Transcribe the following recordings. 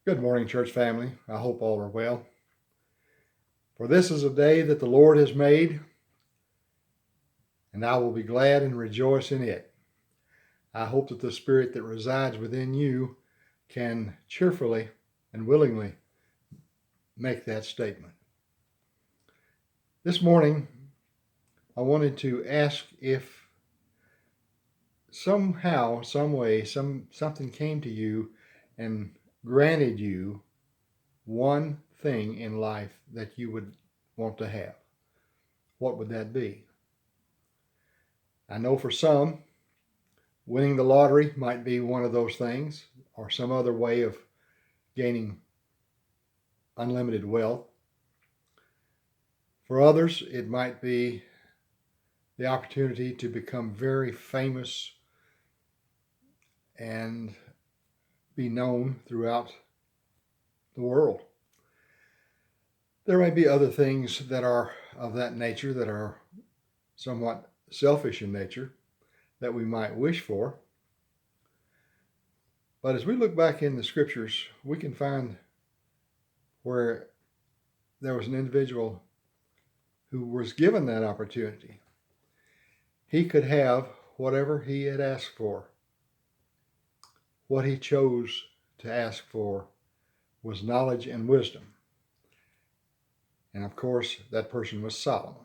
Good morning, church family. I hope all are well. For this is a day that the Lord has made, and I will be glad and rejoice in it. I hope that the Spirit that resides within you can cheerfully and willingly make that statement. This morning, I wanted to ask if somehow, some way, something came to you and granted you one thing in life that you would want to have. What would that be? I know for some, winning the lottery might be one of those things, or some other way of gaining unlimited wealth. For others, it might be the opportunity to become very famous and be known throughout the world. There may be other things that are of that nature that are somewhat selfish in nature that we might wish for. But as we look back in the scriptures, we can find where there was an individual who was given that opportunity. He could have whatever he had asked for. What he chose to ask for was knowledge and wisdom. And of course, that person was Solomon.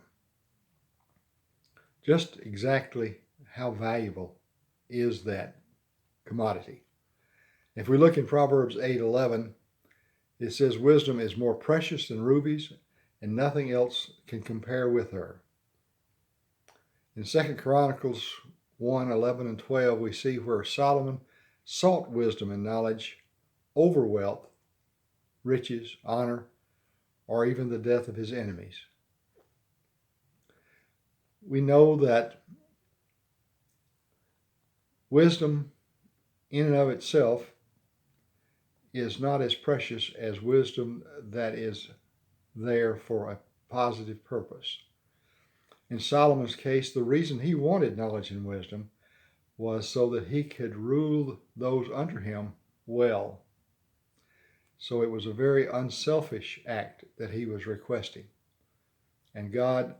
Just exactly how valuable is that commodity? If we look in Proverbs 8:11, it says, "Wisdom is more precious than rubies, and nothing else can compare with her." In 2 Chronicles 1:11 and 12, we see where Solomon sought wisdom and knowledge over wealth, riches, honor, or even the death of his enemies. We know that wisdom in and of itself is not as precious as wisdom that is there for a positive purpose. In Solomon's case, the reason he wanted knowledge and wisdom was so that he could rule those under him well. So it was a very unselfish act that he was requesting. And God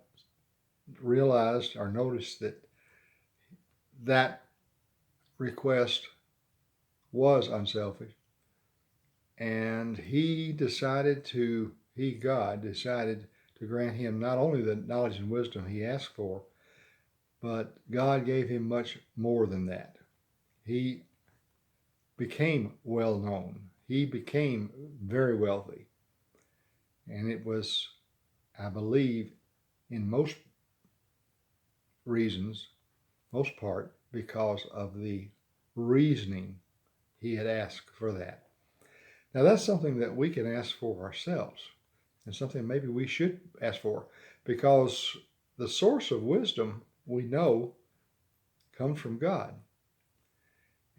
realized or noticed that that request was unselfish. And God decided to grant him not only the knowledge and wisdom he asked for, but God gave him much more than that. He became well known. He became very wealthy. And it was, I believe, in most part, because of the reasoning he had asked for that. Now, that's something that we can ask for ourselves, and something maybe we should ask for, because the source of wisdom, we know, comes from God.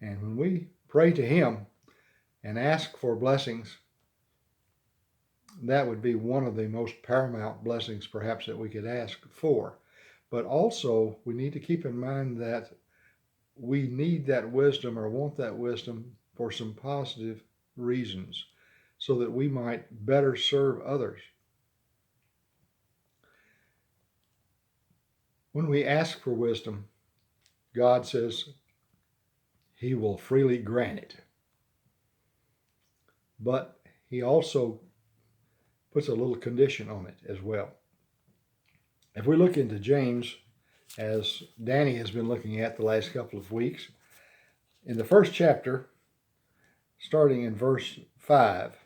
And when we pray to him and ask for blessings, that would be one of the most paramount blessings perhaps that we could ask for. But also, we need to keep in mind that we need that wisdom or want that wisdom for some positive reasons so that we might better serve others. When we ask for wisdom, God says he will freely grant it. But he also puts a little condition on it as well. If we look into James, as Danny has been looking at the last couple of weeks, in the first chapter, starting in verse 5,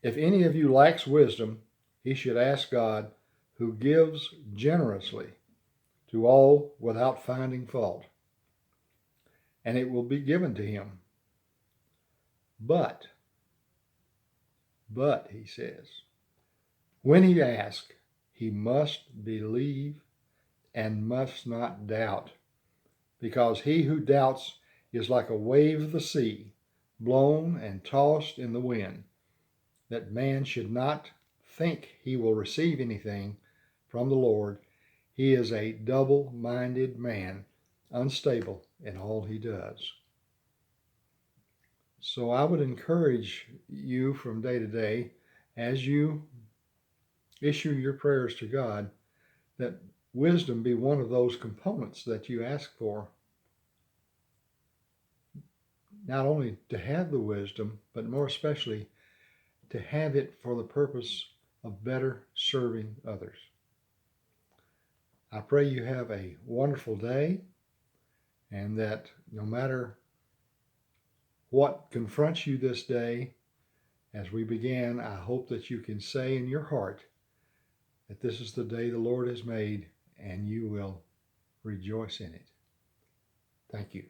if any of you lacks wisdom, he should ask God, who gives generously to all without finding fault, and it will be given to him. But, he says, when he asks, he must believe and must not doubt, because he who doubts is like a wave of the sea, blown and tossed in the wind. That man should not think he will receive anything from the Lord. He is a double-minded man, unstable in all he does. So I would encourage you from day to day, as you issue your prayers to God, that wisdom be one of those components that you ask for, not only to have the wisdom, but more especially to have it for the purpose of better serving others. I pray you have a wonderful day, and that no matter what confronts you this day, as we begin, I hope that you can say in your heart that this is the day the Lord has made, and you will rejoice in it. Thank you.